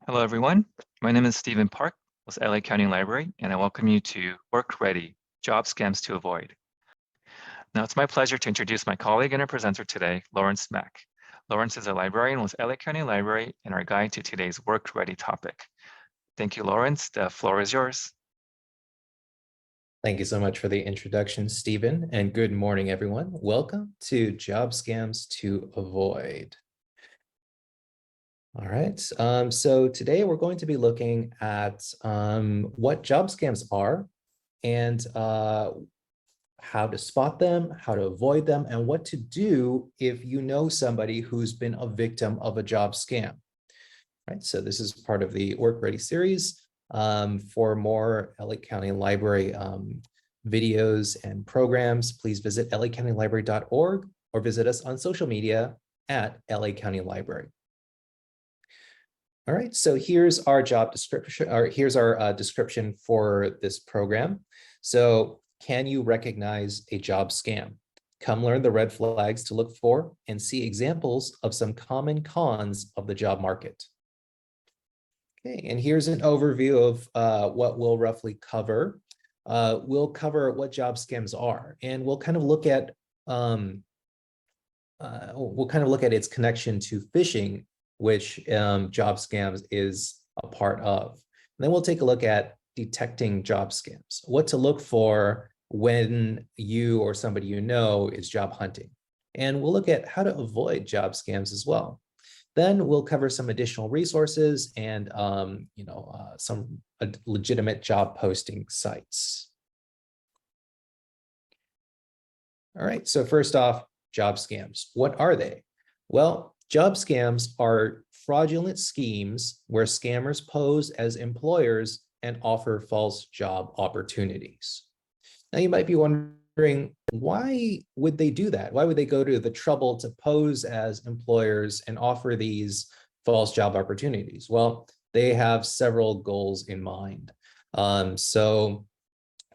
Hello, everyone. My name is Stephen Park with LA County Library, and I welcome you to Work Ready, Job Scams to Avoid. Now, it's my pleasure to introduce my colleague and our presenter today, Lawrence Mack. Lawrence is a librarian with LA County Library and our guide to today's Work Ready topic. Thank you, Lawrence. The floor is yours. Thank you so much for the introduction, Stephen, and good morning, everyone. Welcome to Job Scams to Avoid. All right, so today we're going to be looking at what job scams are and how to spot them, how to avoid them, and what to do if you know somebody who's been a victim of a job scam. Right, so this is part of the Work Ready series. For more LA County Library videos and programs, please visit lacountylibrary.org or visit us on social media at LA County Library. All right, so here's our job description, or here's our description for this program. So can you recognize a job scam? Come learn the red flags to look for and see examples of some common cons of the job market. Okay, and here's an overview of what we'll roughly cover. We'll cover what job scams are, and we'll kind of look at its connection to phishing, which job scams is a part of. And then we'll take a look at detecting job scams, what to look for when you or somebody you know is job hunting. And we'll look at how to avoid job scams as well. Then we'll cover some additional resources and some legitimate job posting sites. All right, so first off, job scams. What are they? Well, job scams are fraudulent schemes where scammers pose as employers and offer false job opportunities. Now you might be wondering, why would they do that? Why would they go to the trouble to pose as employers and offer these false job opportunities? Well, they have several goals in mind. So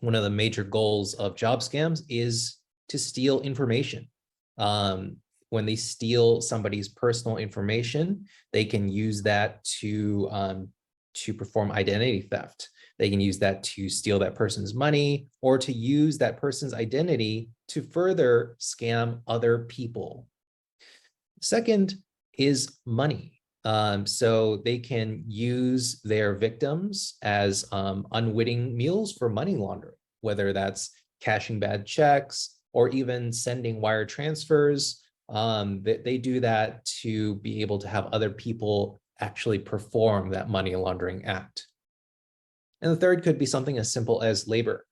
one of the major goals of job scams is to steal information. When they steal somebody's personal information, they can use that to perform identity theft. They can use that to steal that person's money or to use that person's identity to further scam other people. Second is money. So they can use their victims as unwitting mules for money laundering, whether that's cashing bad checks or even sending wire transfers. They do that to be able to have other people actually perform that money laundering act. And the third could be something as simple as labor.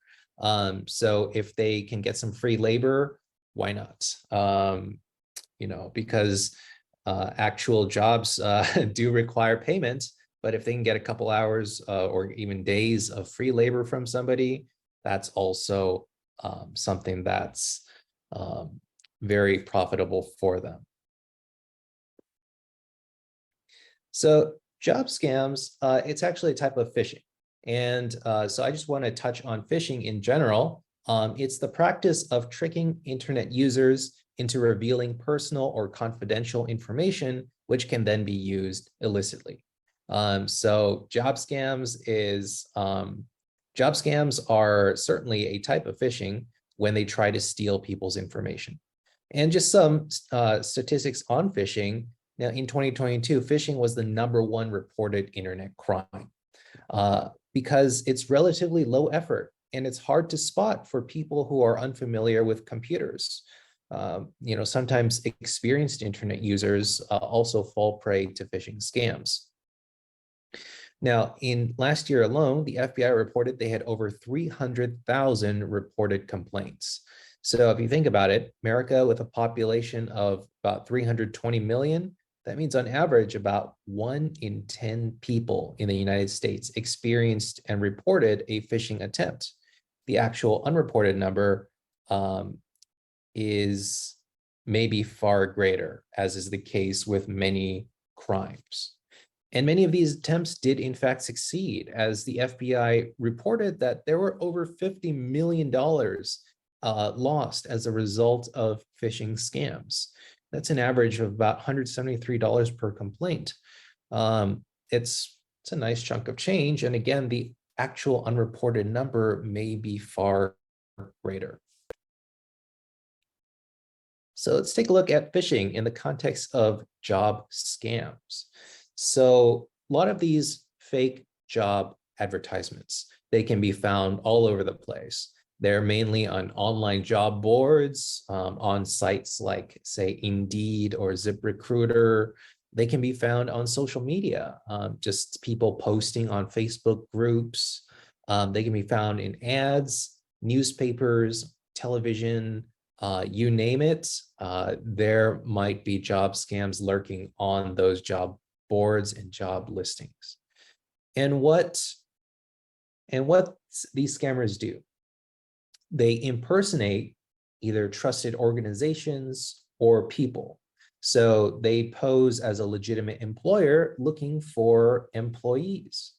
So if they can get some free labor, why not? Because actual jobs do require payment, but if they can get a couple hours or even days of free labor from somebody, that's also something that's very profitable for them. So job scams, it's actually a type of phishing. And so I just want to touch on phishing in general. It's the practice of tricking internet users into revealing personal or confidential information, which can then be used illicitly. So job scams are certainly a type of phishing when they try to steal people's information. And just some statistics on phishing. Now, in 2022, phishing was the #1 reported internet crime because it's relatively low effort and it's hard to spot for people who are unfamiliar with computers. Sometimes experienced internet users also fall prey to phishing scams. Now, in last year alone, the FBI reported they had over 300,000 reported complaints. So if you think about it, America with a population of about 320 million, that means on average about 1 in 10 people in the United States experienced and reported a phishing attempt. The actual unreported number is maybe far greater, as is the case with many crimes. And many of these attempts did in fact succeed, as the FBI reported that there were over $50 million lost as a result of phishing scams. That's an average of about $173 per complaint. It's It's a nice chunk of change. And again, the actual unreported number may be far greater. So let's take a look at phishing in the context of job scams. So a lot of these fake job advertisements, they can be found all over the place. They're mainly on online job boards, on sites like, say, Indeed or ZipRecruiter. They can be found on social media, just people posting on Facebook groups. They can be found in ads, newspapers, television, you name it. There might be job scams lurking on those job boards and job listings. And what these scammers do, they impersonate either trusted organizations or people. So they pose as a legitimate employer looking for employees.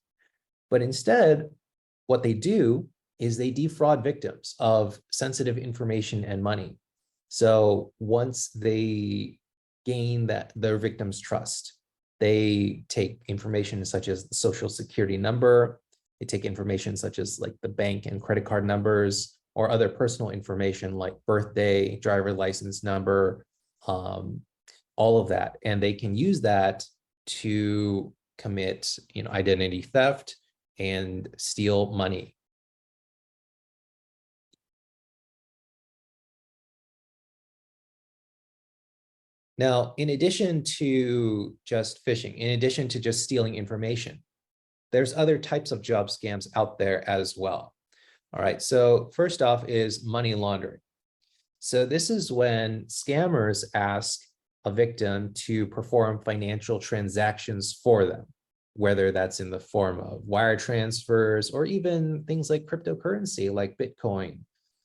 But instead, what they do is they defraud victims of sensitive information and money. So once they gain their victims' trust, they take information such as the social security number, they take information such as like the bank and credit card numbers, or other personal information like birthday, driver license number, all of that. And they can use that to commit, identity theft and steal money. Now, in addition to just phishing, in addition to just stealing information, there's other types of job scams out there as well. All right, so first off is money laundering. So this is when scammers ask a victim to perform financial transactions for them, whether that's in the form of wire transfers or even things like cryptocurrency, like Bitcoin,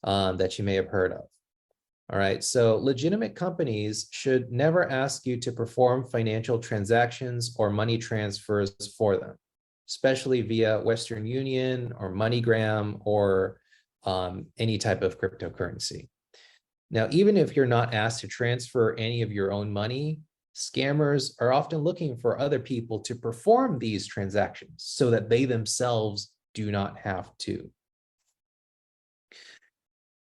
that you may have heard of. All right, so legitimate companies should never ask you to perform financial transactions or money transfers for them, especially via Western Union or MoneyGram or any type of cryptocurrency. Now, even if you're not asked to transfer any of your own money, scammers are often looking for other people to perform these transactions so that they themselves do not have to.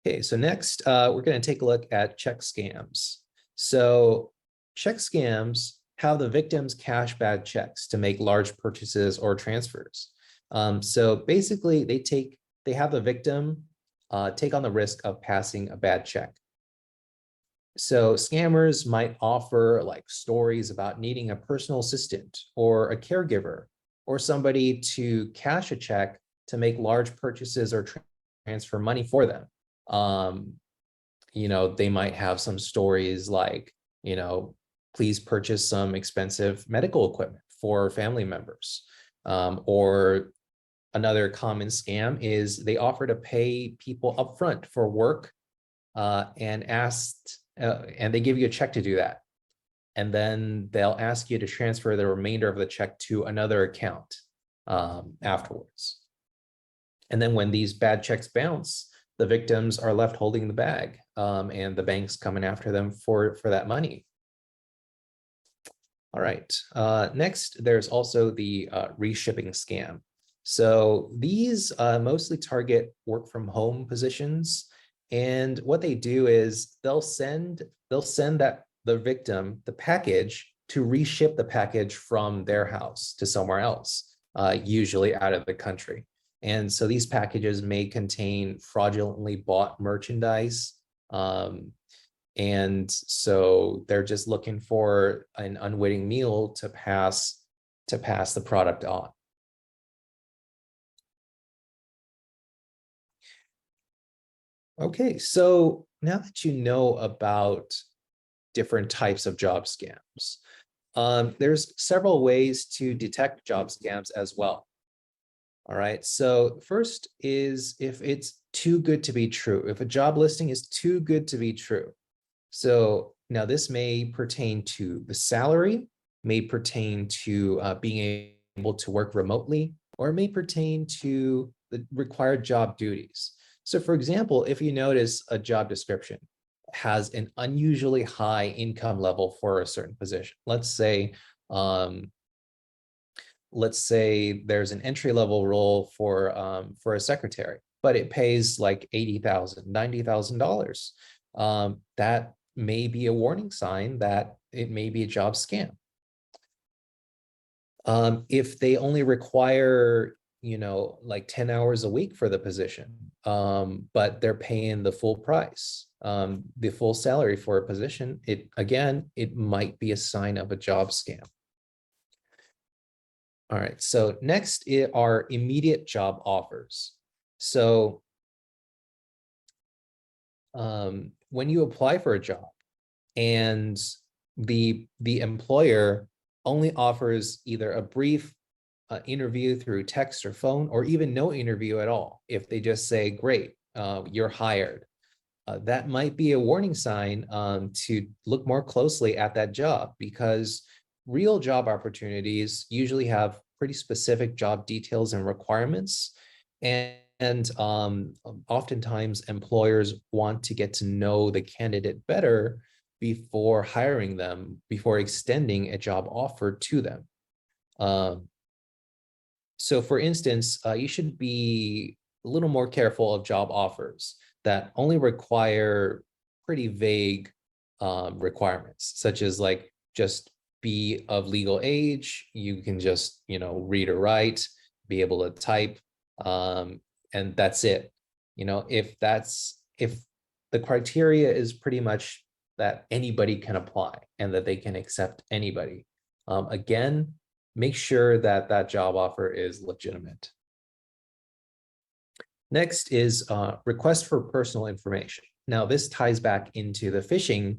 Okay, so next, we're going to take a look at check scams. So check scams have the victims cash bad checks to make large purchases or transfers. So basically, they have the victim take on the risk of passing a bad check. So scammers might offer like stories about needing a personal assistant or a caregiver or somebody to cash a check to make large purchases or transfer money for them. They might have some stories like, please purchase some expensive medical equipment for family members. Or another common scam is they offer to pay people upfront for work and they give you a check to do that. And then they'll ask you to transfer the remainder of the check to another account afterwards. And then when these bad checks bounce, the victims are left holding the bag, and the bank's coming after them for that money. All right, next, there's also the reshipping scam. So these mostly target work from home positions. And what they do is they'll send the victim the package to reship the package from their house to somewhere else, usually out of the country. And so these packages may contain fraudulently bought merchandise. And so they're just looking for an unwitting mule to pass the product on. Okay, so now that you know about different types of job scams, there's several ways to detect job scams as well. All right, so first is if it's too good to be true, if a job listing is too good to be true. So now this may pertain to the salary, may pertain to being able to work remotely, or it may pertain to the required job duties. So for example, if you notice a job description has an unusually high income level for a certain position, let's say let's say there's an entry-level role for a secretary, but it pays like $80,000, $90,000. That may be a warning sign that it may be a job scam. If they only require, like 10 hours a week for the position, but they're paying the full price, the full salary for a position, it might be a sign of a job scam. All right, so next are immediate job offers. So when you apply for a job and the employer only offers either a brief interview through text or phone, or even no interview at all, if they just say, great, you're hired, that might be a warning sign to look more closely at that job, because real job opportunities usually have pretty specific job details and requirements. And oftentimes employers want to get to know the candidate better before hiring them, before extending a job offer to them. So for instance, you should be a little more careful of job offers that only require pretty vague requirements, such as like just be of legal age, you can just, read or write, be able to type, and that's it. If the criteria is pretty much that anybody can apply and that they can accept anybody, again, make sure that that job offer is legitimate. Next is request for personal information. Now, this ties back into the phishing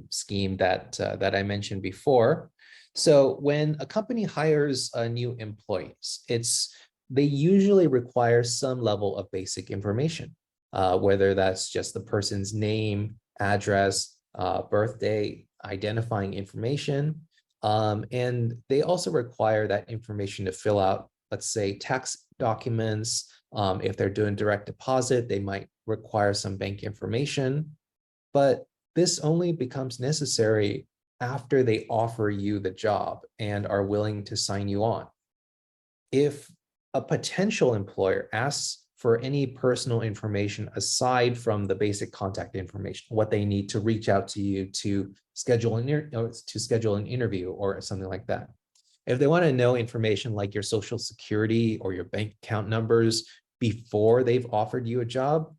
scheme that I mentioned before. So when a company hires new employees, they usually require some level of basic information, whether that's just the person's name, address, birthday, identifying information. And they also require that information to fill out, let's say, tax documents. If they're doing direct deposit, they might require some bank information. But this only becomes necessary after they offer you the job and are willing to sign you on. If a potential employer asks for any personal information aside from the basic contact information, what they need to reach out to you to schedule an interview or something like that. If they want to know information like your social security or your bank account numbers before they've offered you a job,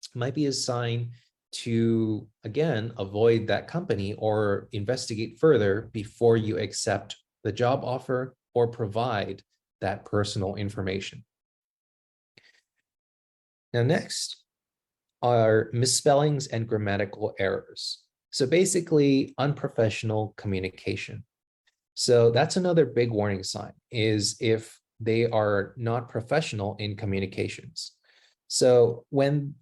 it might be a sign to, again, avoid that company or investigate further before you accept the job offer or provide that personal information. Now, next are misspellings and grammatical errors. So basically, unprofessional communication. So that's another big warning sign, is if they are not professional in communications. So when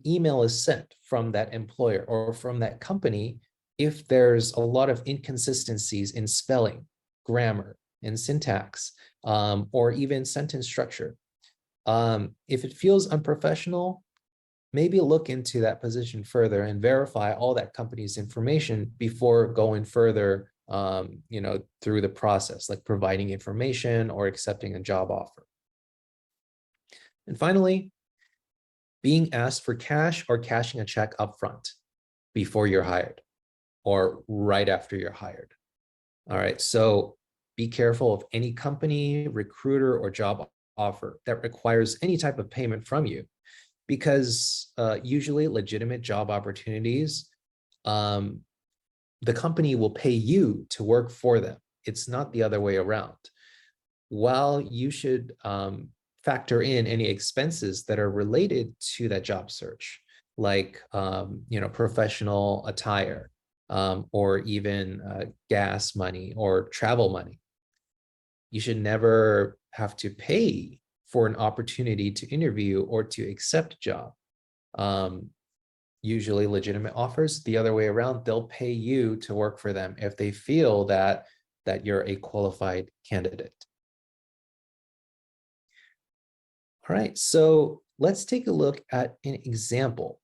email is sent from that employer or from that company, if there's a lot of inconsistencies in spelling, grammar, and syntax, or even sentence structure, if it feels unprofessional, maybe look into that position further and verify all that company's information before going further, through the process, like providing information or accepting a job offer. And finally, being asked for cash or cashing a check upfront before you're hired or right after you're hired. All right, so be careful of any company, recruiter, or job offer that requires any type of payment from you, because usually legitimate job opportunities, the company will pay you to work for them. It's not the other way around. While you should factor in any expenses that are related to that job search, like professional attire, or even gas money or travel money, you should never have to pay for an opportunity to interview or to accept a job. Usually legitimate offers, the other way around, they'll pay you to work for them if they feel that you're a qualified candidate. All right, so let's take a look at an example.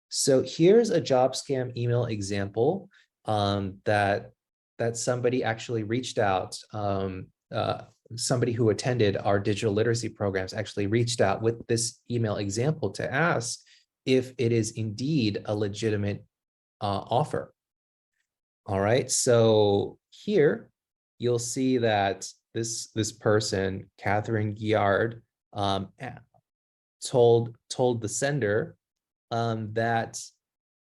So here's a job scam email example that somebody actually reached out somebody who attended our digital literacy programs actually reached out with this email example to ask if it is indeed a legitimate offer. All right, so here you'll see that this person, Catherine Giard, told the sender that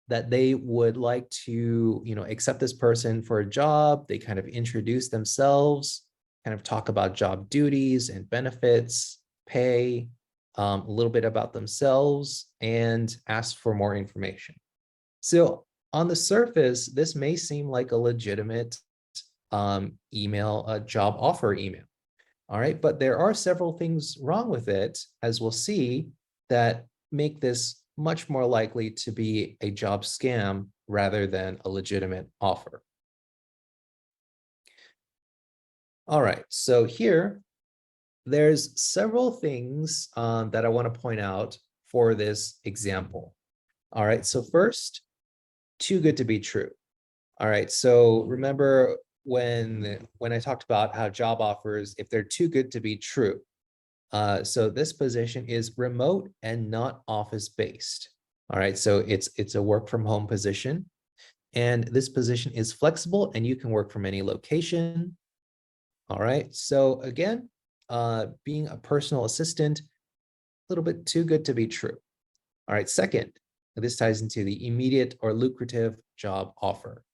they would like to, accept this person for a job. They kind of introduce themselves, kind of talk about job duties and benefits, pay, a little bit about themselves, and ask for more information. So on the surface, this may seem like a legitimate email, a job offer email. All right, but there are several things wrong with it, as we'll see, that make this much more likely to be a job scam rather than a legitimate offer. All right, so here, there's several things that I want to point out for this example. All right, so first, too good to be true. All right, so remember when I talked about how job offers, if they're too good to be true. So this position is remote and not office-based. All right, so it's a work from home position. And this position is flexible and you can work from any location. All right, so again, being a personal assistant, a little bit too good to be true. All right, second, this ties into the immediate or lucrative job offer.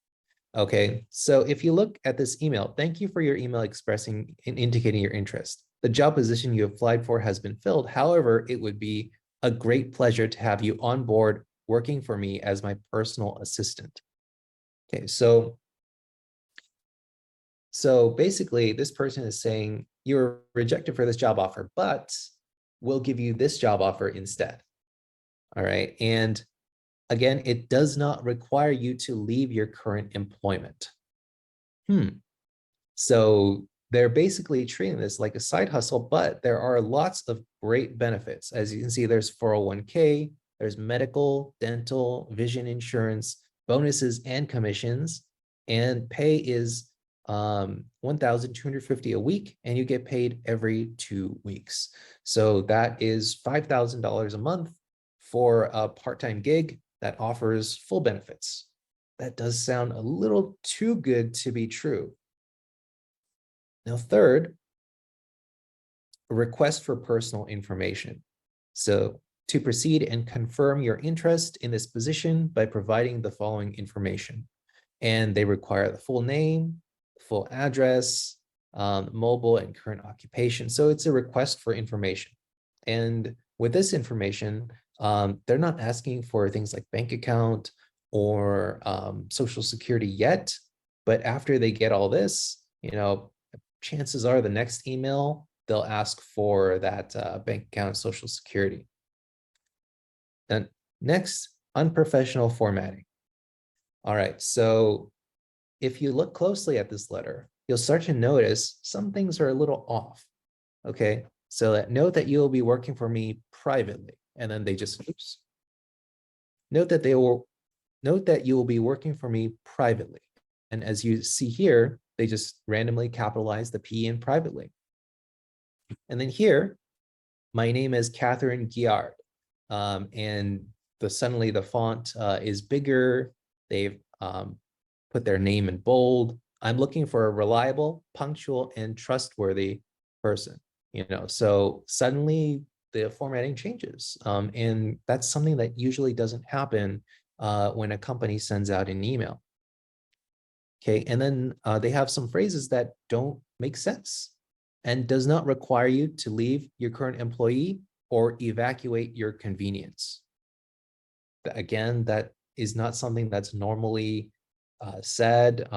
Okay, so if you look at this email, thank you for your email expressing and indicating your interest. The job position you applied for has been filled. However, it would be a great pleasure to have you on board working for me as my personal assistant. Okay, so basically this person is saying you're rejected for this job offer, but we'll give you this job offer instead. All right, and again, it does not require you to leave your current employment. So they're basically treating this like a side hustle, but there are lots of great benefits. As you can see, there's 401k, there's medical, dental, vision insurance, bonuses and commissions, and pay is $1,250 a week, and you get paid every 2 weeks. So that is $5,000 a month for a part-time gig that offers full benefits. That does sound a little too good to be true. Now, third, a request for personal information. So to proceed and confirm your interest in this position by providing the following information. And they require the full name, full address, mobile and current occupation. So it's a request for information. And with this information, they're not asking for things like bank account or social security yet, but after they get all this, chances are the next email, they'll ask for that bank account, social security. And next, unprofessional formatting. All right, so if you look closely at this letter, you'll start to notice some things are a little off. Okay, so note that you'll be working for me privately. And then they just, oops. Note that you will be working for me privately. And as you see here, they just randomly capitalize the P in privately. And then here, my name is Catherine Giard. And suddenly the font is bigger. They've put their name in bold. I'm looking for a reliable, punctual, and trustworthy person. So suddenly the formatting changes. And that's something that usually doesn't happen when a company sends out an email. Okay, and then they have some phrases that don't make sense and does not require you to leave your current employee or evacuate your convenience. Again, that is not something that's normally said.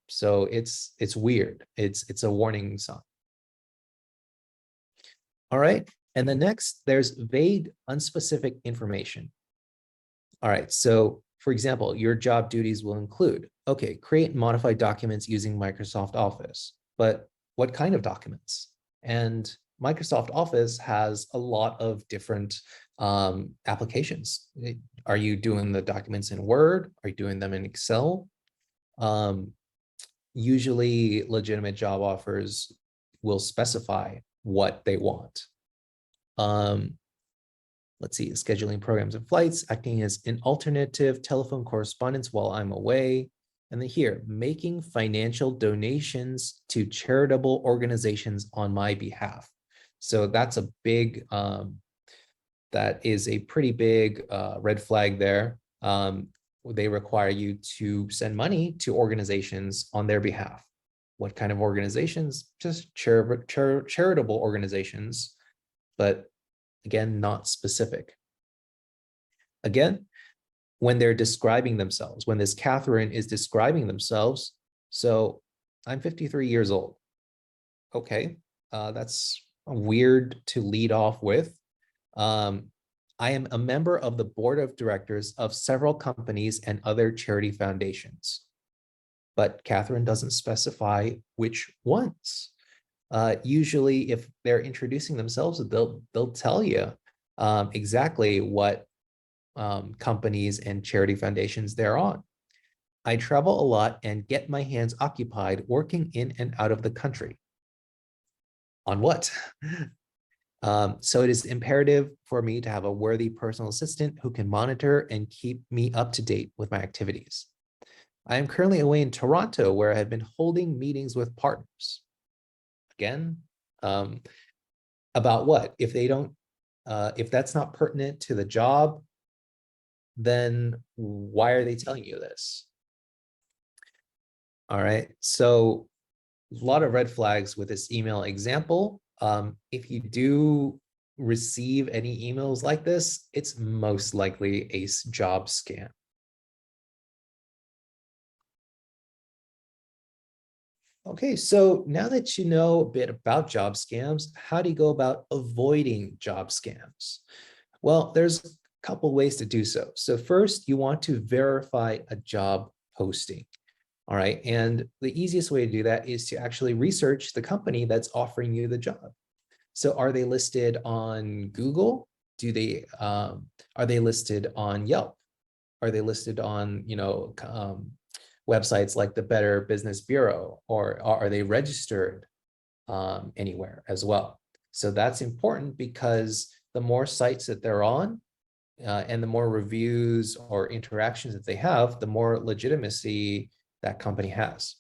So it's weird. It's a warning sign. All right. And then next, there's vague, unspecific information. All right. So for example, your job duties will include, okay, create and modify documents using Microsoft Office, but what kind of documents? And Microsoft Office has a lot of different applications. Are you doing the documents in Word? Are you doing them in Excel? Usually legitimate job offers will specify what they want. Let's see, scheduling programs and flights, acting as an alternative telephone correspondence while I'm away. And then here, making financial donations to charitable organizations on my behalf. So that's a big, that is a pretty big red flag there. They require you to send money to organizations on their behalf. What kind of organizations? Just charitable organizations, but again, not specific. Again, when they're describing themselves, when this Catherine is describing themselves, so I'm 53 years old. Okay, that's weird to lead off with. I am a member of the board of directors of several companies and other charity foundations. But Catherine doesn't specify which ones. Usually, if they're introducing themselves, they'll tell you exactly what companies and charity foundations they're on. I travel a lot and get my hands occupied working in and out of the country. On what? So it is imperative for me to have a worthy personal assistant who can monitor and keep me up to date with my activities. I am currently away in Toronto, where I have been holding meetings with partners. Again, about what? If they don't, if that's not pertinent to the job, then why are they telling you this? All right, so a lot of red flags with this email example. If you do receive any emails like this, it's most likely a job scam. Okay, so now that you know a bit about job scams, how do you go about avoiding job scams? Well, there's a couple ways to do so. So first, you want to verify a job posting. All right, and the easiest way to do that is to actually research the company that's offering you the job. So are they listed on Google? Do they are they listed on Yelp? Are they listed on, websites like the Better Business Bureau, or are they registered anywhere as well? So that's important, because the more sites that they're on and the more reviews or interactions that they have, the more legitimacy that company has.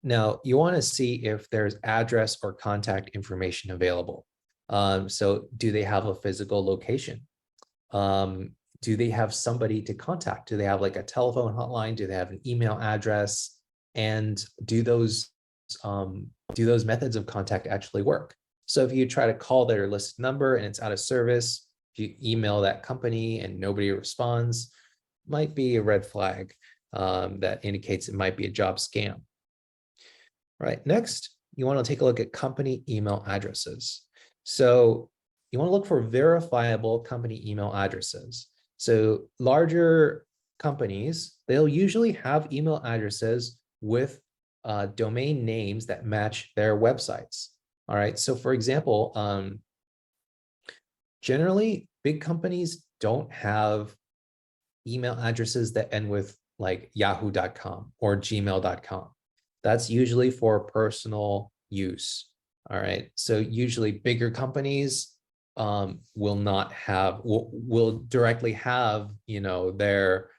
Now, you want to see if there's address or contact information available. So do they have a physical location? Do they have somebody to contact? Do they have like a telephone hotline? Do they have an email address? And do those methods of contact actually work? So if you try to call their listed number and it's out of service, if you email that company and nobody responds, might be a red flag that indicates it might be a job scam. All right, next, you want to take a look at company email addresses. So you want to look for verifiable company email addresses. So larger companies, they'll usually have email addresses with domain names that match their websites. All right, so for example, generally big companies don't have email addresses that end with like yahoo.com or gmail.com. That's usually for personal use. All right, so usually bigger companies will not have, will directly have, their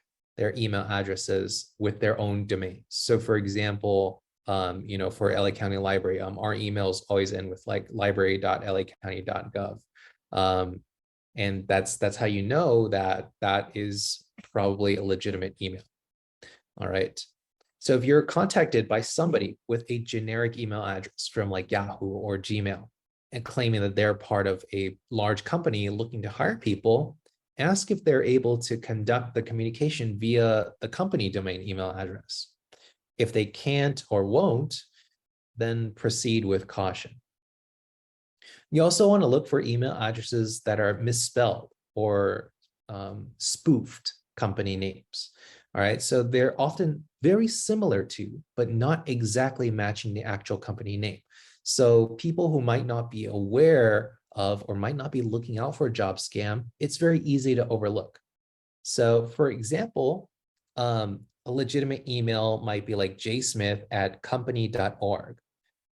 email addresses with their own domains. So for example, for LA County Library, our emails always end with like library.lacounty.gov. And that's how you know that that is probably a legitimate email. All right. So if you're contacted by somebody with a generic email address from like Yahoo or Gmail and claiming that they're part of a large company looking to hire people, ask if they're able to conduct the communication via the company domain email address. If they can't or won't, then proceed with caution. You also want to look for email addresses that are misspelled or spoofed company names. All right, so they're often very similar to, but not exactly matching the actual company name. So people who might not be aware of or might not be looking out for a job scam, it's very easy to overlook. So for example, a legitimate email might be like jsmith@company.org.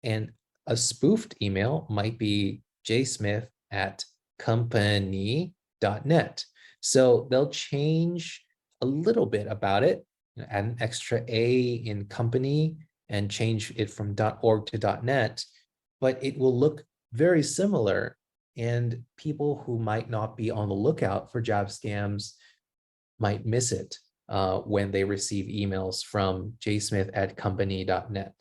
And A spoofed email might be jsmith@company.net. So they'll change a little bit about it, add an extra A in company and change it from .org to .net, but it will look very similar. And people who might not be on the lookout for job scams might miss it when they receive emails from jsmith@company.net.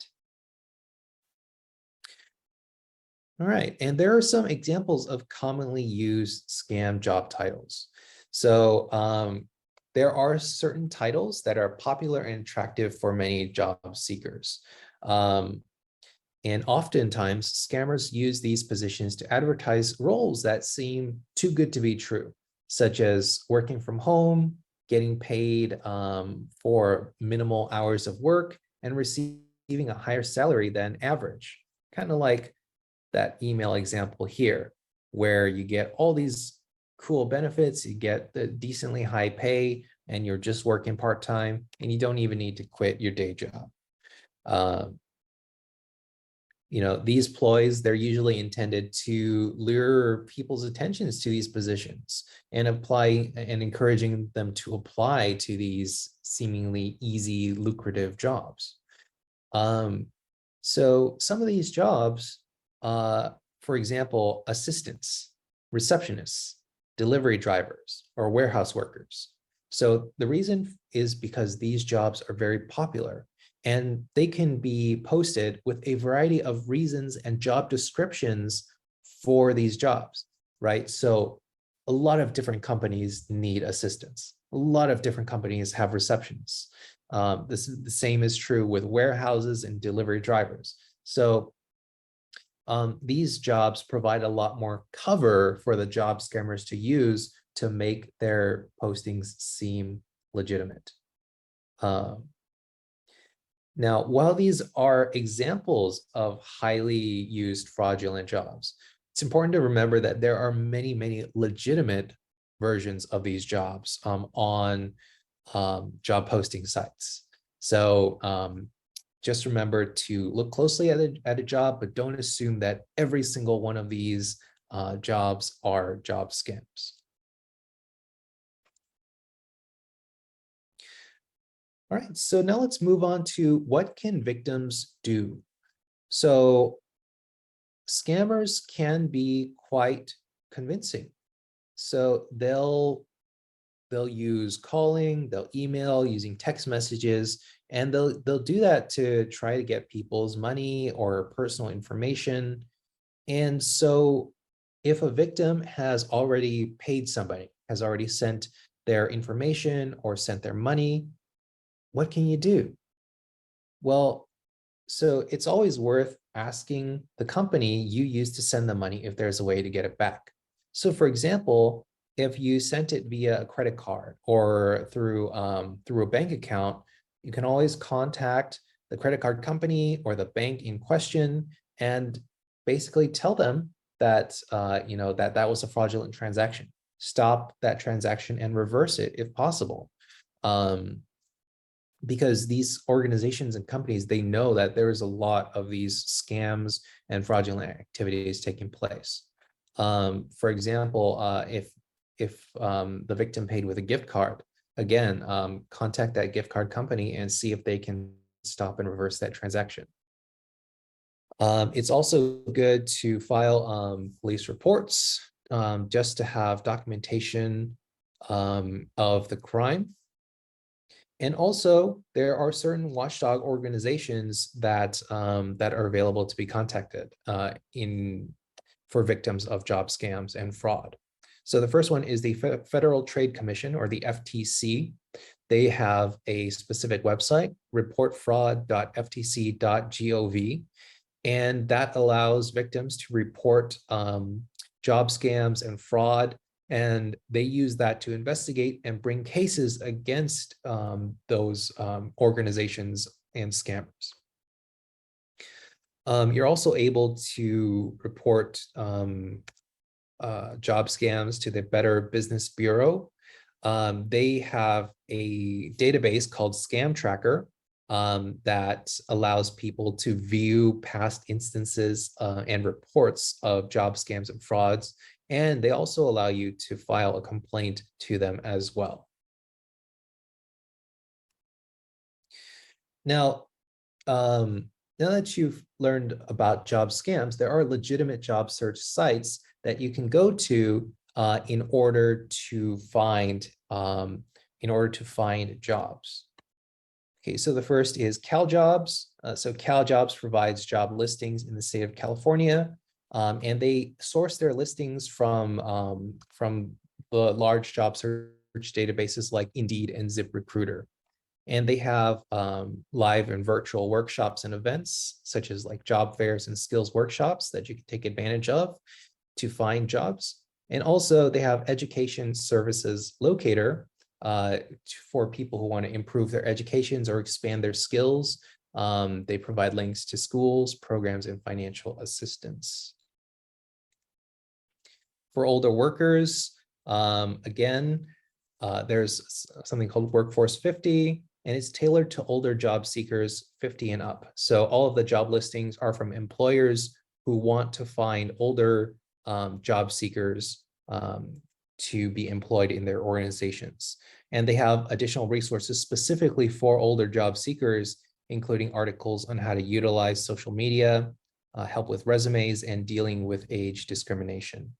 All right, and there are some examples of commonly used scam job titles. So there are certain titles that are popular and attractive for many job seekers. And oftentimes, scammers use these positions to advertise roles that seem too good to be true, such as working from home, getting paid for minimal hours of work, and receiving a higher salary than average. Kind of like that email example here, where you get all these cool benefits, you get the decently high pay, and you're just working part-time, and you don't even need to quit your day job. These ploys, they're usually intended to lure people's attentions to these positions and encouraging them to apply to these seemingly easy, lucrative jobs. So some of these jobs, for example, assistants, receptionists, delivery drivers, or warehouse workers. So the reason is because these jobs are very popular, and they can be posted with a variety of reasons and job descriptions for these jobs, right? So a lot of different companies need assistants. A lot of different companies have receptionists. The same is true with warehouses and delivery drivers. So these jobs provide a lot more cover for the job scammers to use to make their postings seem legitimate. Now, while these are examples of highly used fraudulent jobs, it's important to remember that there are many, many legitimate versions of these jobs on job posting sites. So just remember to look closely at a job, but don't assume that every single one of these jobs are job scams. All right, so now let's move on to what can victims do? So scammers can be quite convincing. So they'll use calling, they'll email using text messages, and they'll do that to try to get people's money or personal information. And so if a victim has already paid somebody, has already sent their information or sent their money, what can you do? Well, so it's always worth asking the company you used to send the money if there's a way to get it back. So for example, if you sent it via a credit card or through a bank account, you can always contact the credit card company or the bank in question and basically tell them that that was a fraudulent transaction. Stop that transaction and reverse it if possible. Because these organizations and companies, they know that there is a lot of these scams and fraudulent activities taking place. For example, if the victim paid with a gift card, again, contact that gift card company and see if they can stop and reverse that transaction. It's also good to file police reports just to have documentation of the crime. And also, there are certain watchdog organizations that are available to be contacted for victims of job scams and fraud. So the first one is the Federal Trade Commission, or the FTC. They have a specific website, reportfraud.ftc.gov, and that allows victims to report job scams and fraud. And they use that to investigate and bring cases against those organizations and scammers. You're also able to report job scams to the Better Business Bureau. They have a database called Scam Tracker, that allows people to view past instances and reports of job scams and frauds. And they also allow you to file a complaint to them as well. Now, now that you've learned about job scams, there are legitimate job search sites that you can go to in order to find jobs. Okay, so the first is CalJobs. So CalJobs provides job listings in the state of California, and they source their listings from the large job search databases like Indeed and ZipRecruiter. And they have live and virtual workshops and events, such as like job fairs and skills workshops that you can take advantage of to find jobs. And also they have education services locator for people who want to improve their educations or expand their skills. They provide links to schools, programs, and financial assistance. For older workers, again, there's something called Workforce 50, and it's tailored to older job seekers 50 and up. So all of the job listings are from employers who want to find older job seekers to be employed in their organizations. And they have additional resources specifically for older job seekers, including articles on how to utilize social media, help with resumes, and dealing with age discrimination.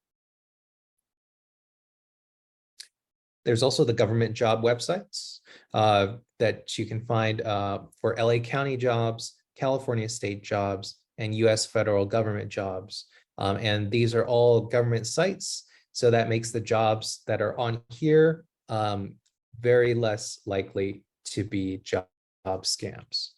There's also the government job websites that you can find for LA County jobs, California state jobs, and US federal government jobs. And these are all government sites. So that makes the jobs that are on here very less likely to be job scams.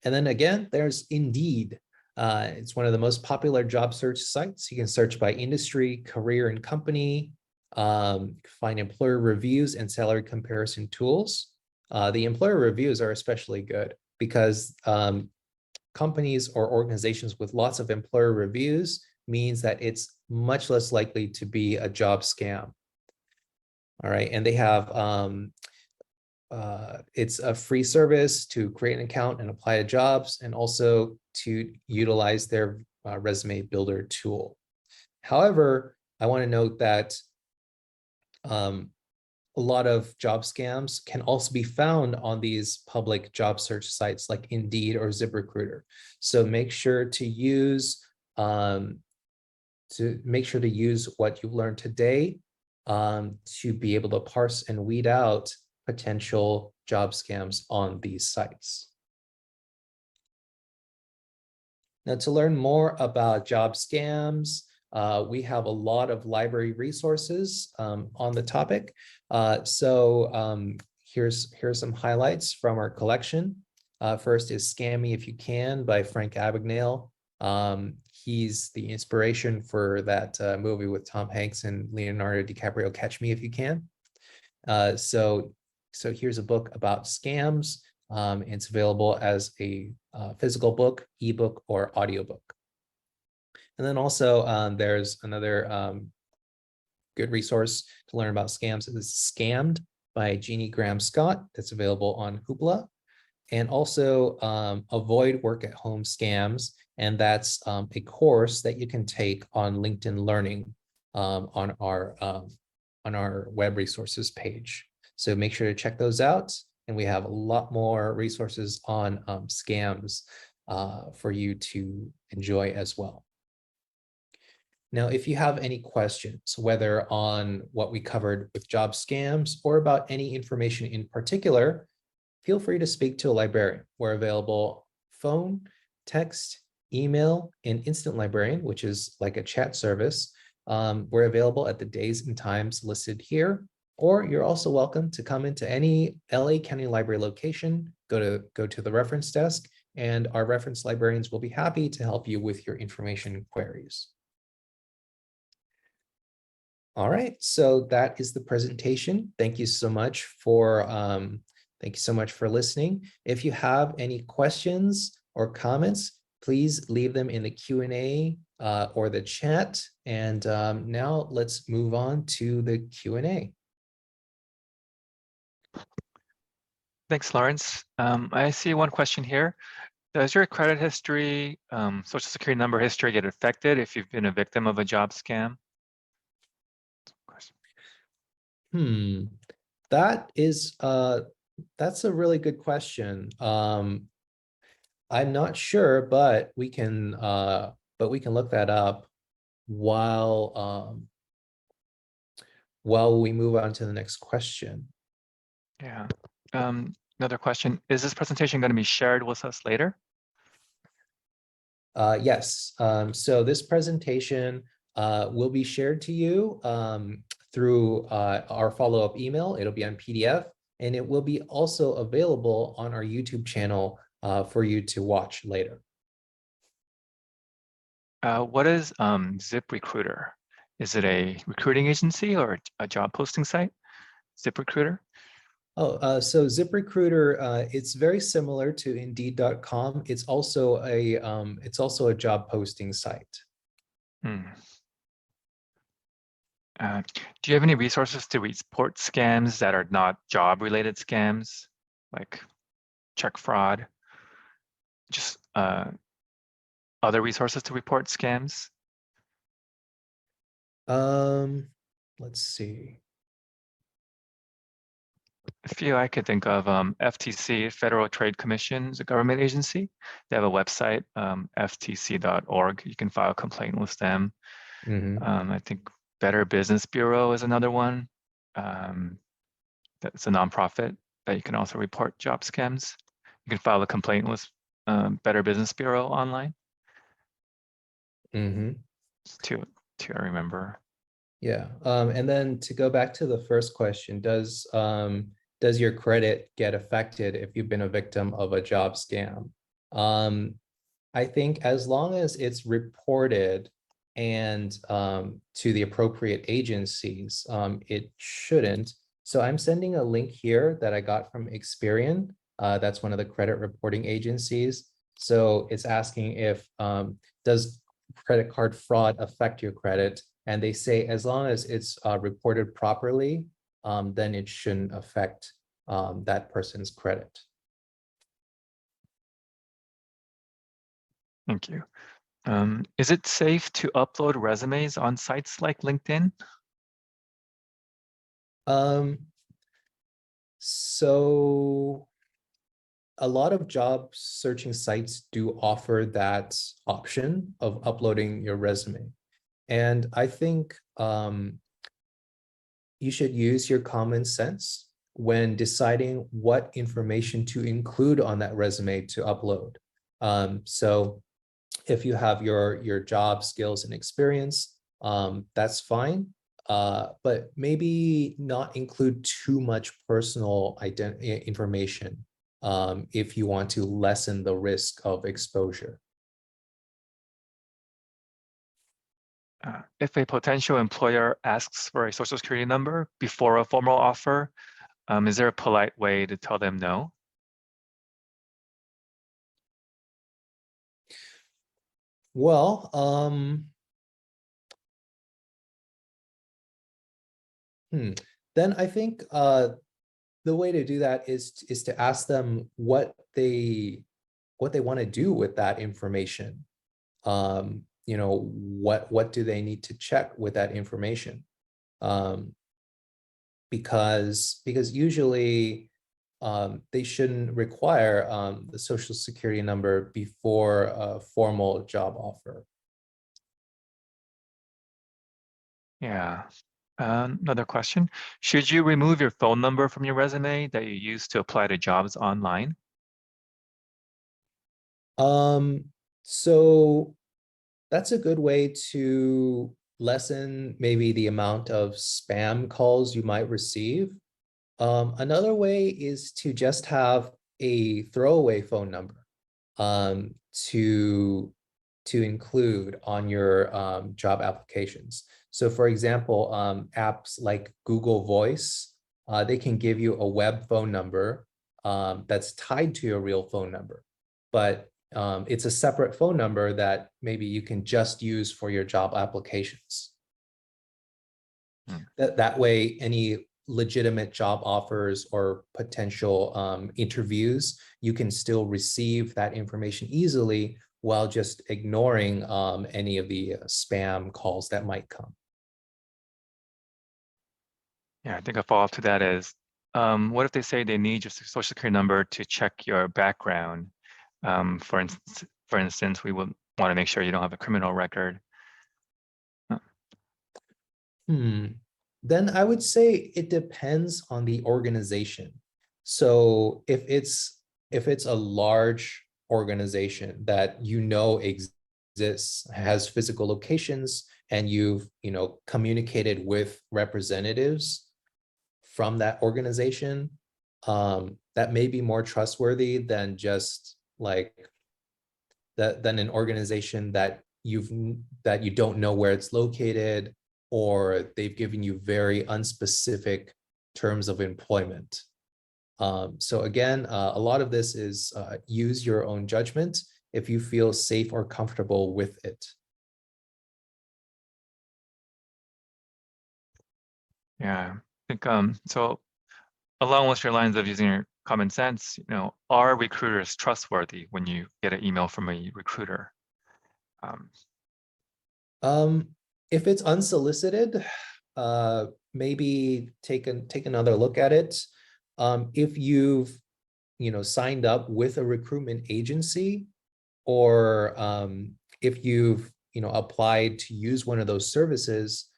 And then again, there's Indeed. It's one of the most popular job search sites. You can search by industry, career, and company, find employer reviews and salary comparison tools. The employer reviews are especially good because companies or organizations with lots of employer reviews means that it's much less likely to be a job scam. All right, and they have it's a free service to create an account and apply to jobs, and also to utilize their resume builder tool. However, I want to note that a lot of job scams can also be found on these public job search sites like Indeed or ZipRecruiter. So make sure to use what you've learned today to be able to parse and weed out potential job scams on these sites. Now, to learn more about job scams, we have a lot of library resources on the topic. Here's some highlights from our collection. First is Scam Me If You Can by Frank Abagnale. He's the inspiration for that movie with Tom Hanks and Leonardo DiCaprio, Catch Me If You Can. So here's a book about scams. It's available as a physical book, ebook, or audiobook. And then also there's another good resource to learn about scams. It is Scammed by Jeannie Graham Scott. That's available on Hoopla. And also Avoid Work at Home Scams. And that's a course that you can take on LinkedIn Learning on our web resources page. So make sure to check those out. And we have a lot more resources on scams for you to enjoy as well. Now, if you have any questions, whether on what we covered with job scams or about any information in particular, feel free to speak to a librarian. We're available phone, text, email, and Instant Librarian, which is like a chat service. We're available at the days and times listed here, or you're also welcome to come into any LA County Library location, go to the reference desk, and our reference librarians will be happy to help you with your information queries. All right, so that is the presentation. Thank you so much for listening. If you have any questions or comments, please leave them in the Q&A or the chat. And now let's move on to the Q&A. Thanks, Lawrence. I see one question here. Does your credit history, social security number history get affected if you've been a victim of a job scam? That is that's a really good question. I'm not sure, but we can look that up while we move on to the next question. Yeah. Another question, is this presentation going to be shared with us later? Yes, so this presentation will be shared to you through our follow-up email. It'll be on PDF, and it will be also available on our YouTube channel for you to watch later. What is ZipRecruiter? Is it a recruiting agency or a job posting site? ZipRecruiter? So ZipRecruiter, it's very similar to Indeed.com. It's also a job posting site. Hmm. Do you have any resources to report scams that are not job-related scams, like check fraud? Just other resources to report scams? Let's see. A few I could think of, FTC, Federal Trade Commission, is a government agency. They have a website, ftc.org. You can file a complaint with them. I think Better Business Bureau is another one. That's a nonprofit that you can also report job scams. You can file a complaint with Better Business Bureau online. Two I remember. Yeah, and then to go back to the first question, does your credit get affected if you've been a victim of a job scam? I think as long as it's reported and to the appropriate agencies, it shouldn't. So I'm sending a link here that I got from Experian. That's one of the credit reporting agencies. So it's asking if does credit card fraud affect your credit? And they say as long as it's reported properly, then it shouldn't affect that person's credit. Thank you. Is it safe to upload resumes on sites like LinkedIn? So a lot of job searching sites do offer that option of uploading your resume. And I think you should use your common sense when deciding what information to include on that resume to upload. So if you have your job skills and experience, that's fine. But maybe not include too much personal information if you want to lessen the risk of exposure. If a potential employer asks for a social security number before a formal offer, is there a polite way to tell them no? Well, then I think the way to do that is to ask them what they want to do with that information. You know, what do they need to check with that information? Because usually they shouldn't require the social security number before a formal job offer. Yeah. Another question. Should you remove your phone number from your resume that you use to apply to jobs online? So that's a good way to lessen maybe the amount of spam calls you might receive. Another way is to just have a throwaway phone number to include on your job applications. So for example, apps like Google Voice, they can give you a web phone number that's tied to your real phone number, but it's a separate phone number that maybe you can just use for your job applications. That way, any legitimate job offers or potential interviews, you can still receive that information easily while just ignoring any of the spam calls that might come. Yeah, I think a follow-up to that is, what if they say they need your social security number to check your background? For instance, we would want to make sure you don't have a criminal record. Then I would say it depends on the organization. So if it's a large organization that exists, has physical locations, and you've communicated with representatives from that organization, that may be more trustworthy than just like than an organization that you don't know where it's located, or they've given you very unspecific terms of employment. So again, a lot of this is use your own judgment if you feel safe or comfortable with it. Yeah, I think so. Along with your lines of using your common sense, are recruiters trustworthy when you get an email from a recruiter? If it's unsolicited, maybe take another look at it. If you've signed up with a recruitment agency, or if you've applied to use one of those services,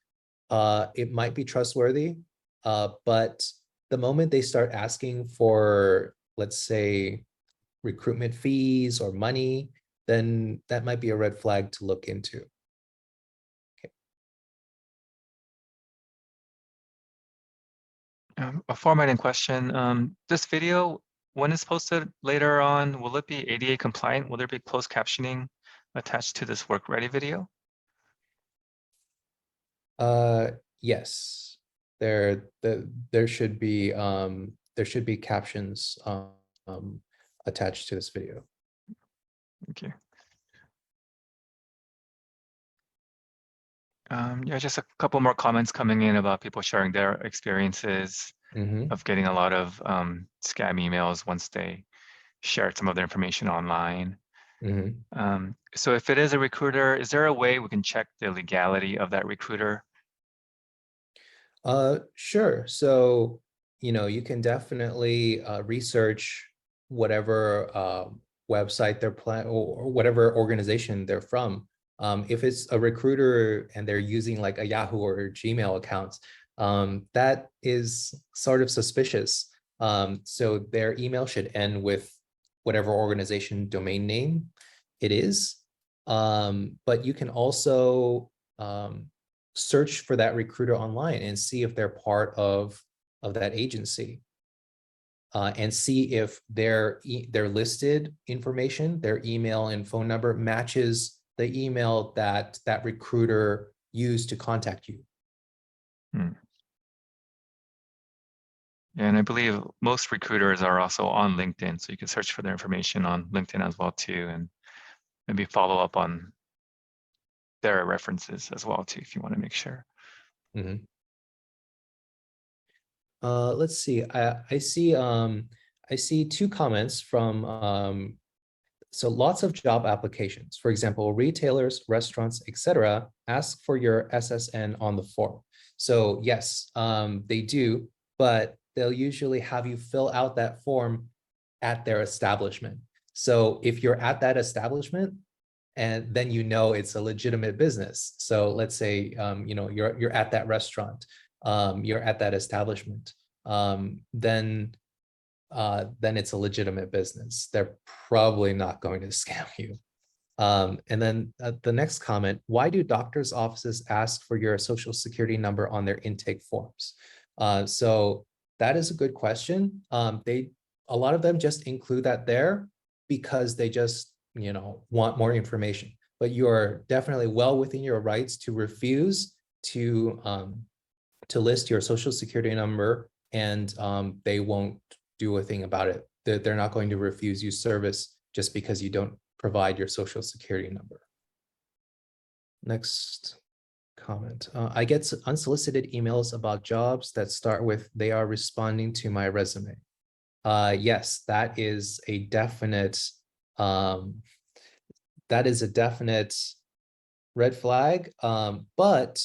it might be trustworthy. But the moment they start asking for, let's say, recruitment fees or money, then that might be a red flag to look into. A formatting question. This video, when it's posted later on, will it be ADA compliant? Will there be closed captioning attached to this work ready video? Yes, there should be captions attached to this video. Thank you. Yeah, just a couple more comments coming in about people sharing their experiences of getting a lot of scam emails once they shared some of their information online. So if it is a recruiter, is there a way we can check the legality of that recruiter? Sure. So, you can definitely research whatever website they're playing, or whatever organization they're from. If it's a recruiter and they're using like a Yahoo or Gmail account, that is sort of suspicious. So their email should end with whatever organization domain name it is. But you can also search for that recruiter online and see if they're part of that agency, and see if their listed information, their email and phone number, matches the email that recruiter used to contact you. And I believe most recruiters are also on LinkedIn, so you can search for their information on LinkedIn as well too, and maybe follow up on their references as well too, if you want to make sure. Let's see. I see two comments from so lots of job applications. For example, retailers, restaurants, etc., ask for your SSN on the form. So yes, they do, but they'll usually have you fill out that form at their establishment. So if you're at that establishment, and then it's a legitimate business. So let's say you're at that restaurant, you're at that establishment, then it's a legitimate business. They're probably not going to scam you. And then the next comment: why do doctors' offices ask for your social security number on their intake forms? So that is a good question. A lot of them just include that there because they just want more information. But you are definitely well within your rights to refuse to list your social security number, and they won't do a thing about it. They're not going to refuse you service just because you don't provide your social security number. Next comment. I get unsolicited emails about jobs that start with "they are responding to my resume." Yes, that is a definite um, red flag. But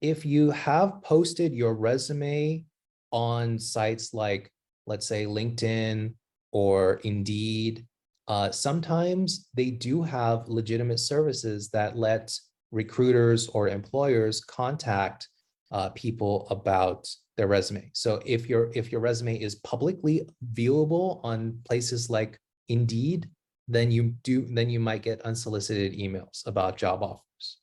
if you have posted your resume on sites like, let's say, LinkedIn or Indeed, sometimes they do have legitimate services that let recruiters or employers contact people about their resume. So if your resume is publicly viewable on places like Indeed, then you might get unsolicited emails about job offers.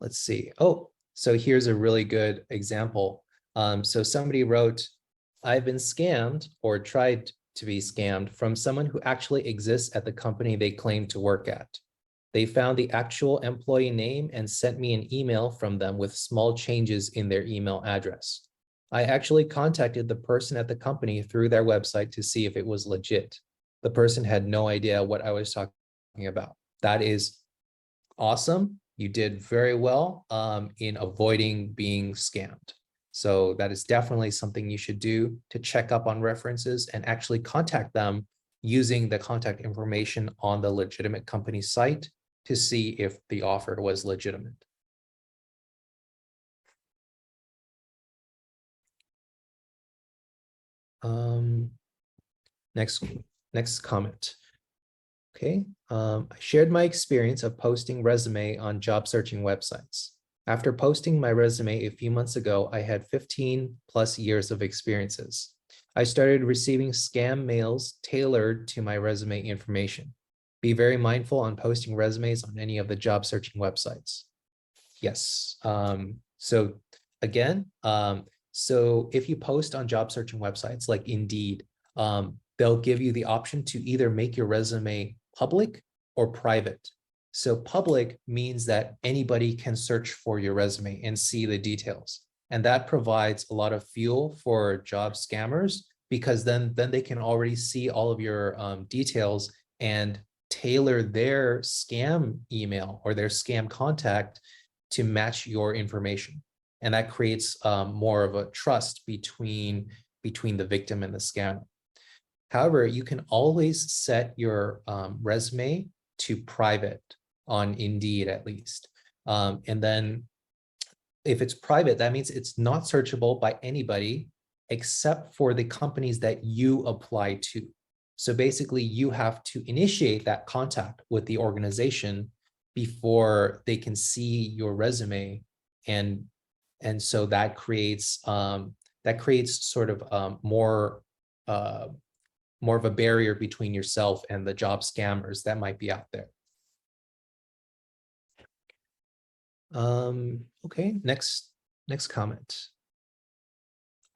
Let's see. Oh, so here's a really good example. So somebody wrote, "I've been scammed or tried to be scammed from someone who actually exists at the company they claim to work at. They found the actual employee name and sent me an email from them with small changes in their email address. I actually contacted the person at the company through their website to see if it was legit. The person had no idea what I was talking about." That is awesome. You did very well in avoiding being scammed. So that is definitely something you should do to check up on references and actually contact them using the contact information on the legitimate company site to see if the offer was legitimate. Next comment. Okay, I shared my experience of posting resume on job searching websites. After posting my resume a few months ago, I had 15 plus years of experiences. I started receiving scam mails tailored to my resume information. Be very mindful on posting resumes on any of the job searching websites. Yes. So again, so if you post on job searching websites like Indeed, they'll give you the option to either make your resume public or private. So public means that anybody can search for your resume and see the details. And that provides a lot of fuel for job scammers because then they can already see all of your details and tailor their scam email or their scam contact to match your information. And that creates more of a trust between the victim and the scammer. However, you can always set your resume to private on Indeed, at least. And then if it's private, that means it's not searchable by anybody except for the companies that you apply to. So basically, you have to initiate that contact with the organization before they can see your resume, and so that creates sort of more of a barrier between yourself and the job scammers that might be out there. Okay, next comment.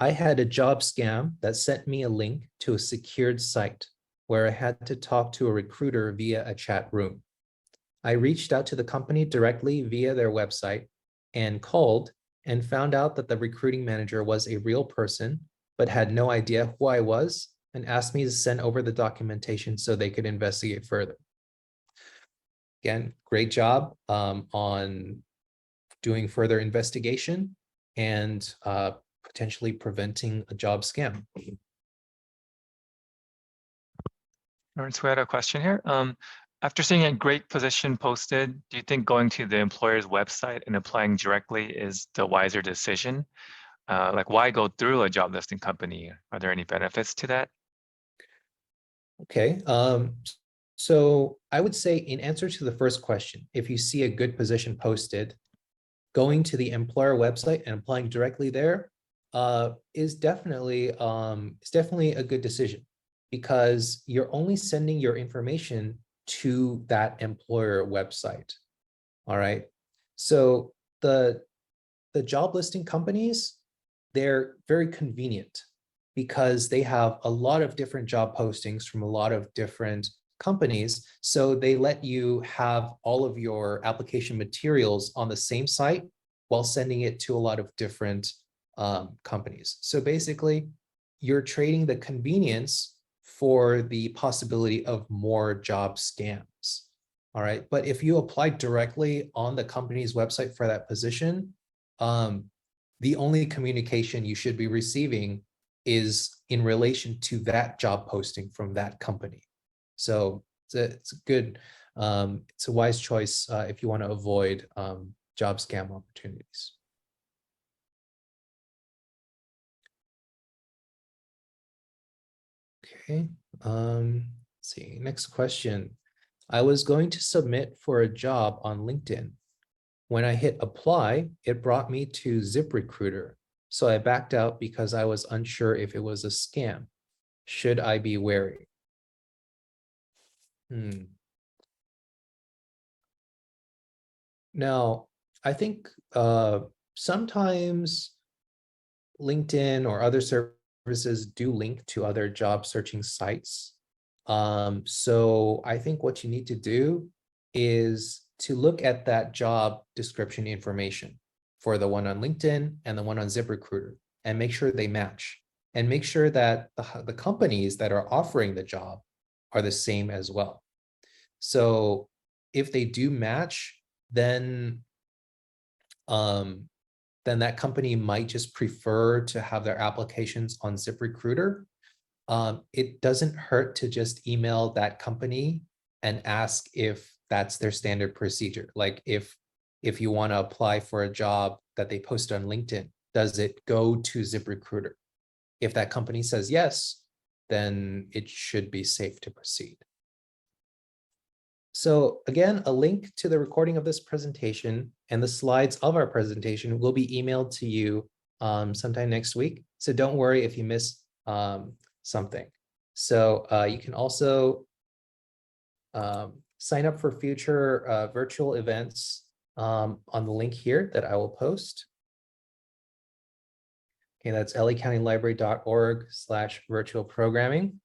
I had a job scam that sent me a link to a secured site where I had to talk to a recruiter via a chat room. I reached out to the company directly via their website and called and found out that the recruiting manager was a real person, but had no idea who I was and asked me to send over the documentation so they could investigate further. Again, great job on doing further investigation and potentially preventing a job scam. Lawrence, we had a question here. After seeing a great position posted, do you think going to the employer's website and applying directly is the wiser decision? Like, why go through a job listing company? Are there any benefits to that? Okay, so I would say in answer to the first question, if you see a good position posted, going to the employer website and applying directly there is definitely a good decision because you're only sending your information to that employer website. All right. So the job listing companies, they're very convenient because they have a lot of different job postings from a lot of different companies. So they let you have all of your application materials on the same site while sending it to a lot of different companies. So basically, you're trading the convenience for the possibility of more job scams. All right, but if you apply directly on the company's website for that position, the only communication you should be receiving is in relation to that job posting from that company. So it's a good, it's a wise choice if you want to avoid job scam opportunities. Okay, let's see, next question. I was going to submit for a job on LinkedIn. When I hit apply, it brought me to ZipRecruiter. So I backed out because I was unsure if it was a scam. Should I be wary? Now, I think sometimes LinkedIn or other services do link to other job searching sites. So I think what you need to do is to look at that job description information for the one on LinkedIn and the one on ZipRecruiter and make sure they match, and make sure that the companies that are offering the job are the same as well. So if they do match, then that company might just prefer to have their applications on ZipRecruiter. It doesn't hurt to just email that company and ask if that's their standard procedure. Like if you want to apply for a job that they post on LinkedIn, does it go to ZipRecruiter? If that company says yes, then it should be safe to proceed. So again, a link to the recording of this presentation and the slides of our presentation will be emailed to you sometime next week. So don't worry if you miss something. So you can also sign up for future virtual events on the link here that I will post. Okay, that's lacountylibrary.org/virtual programming.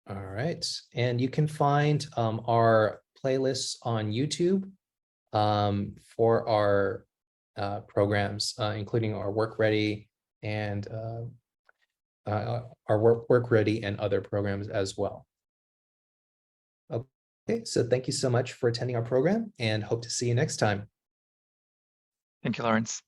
All right, and you can find our playlists on YouTube for our programs, including our Work Ready and our Work Ready and other programs as well. Okay, so thank you so much for attending our program and hope to see you next time. Thank you, Lawrence.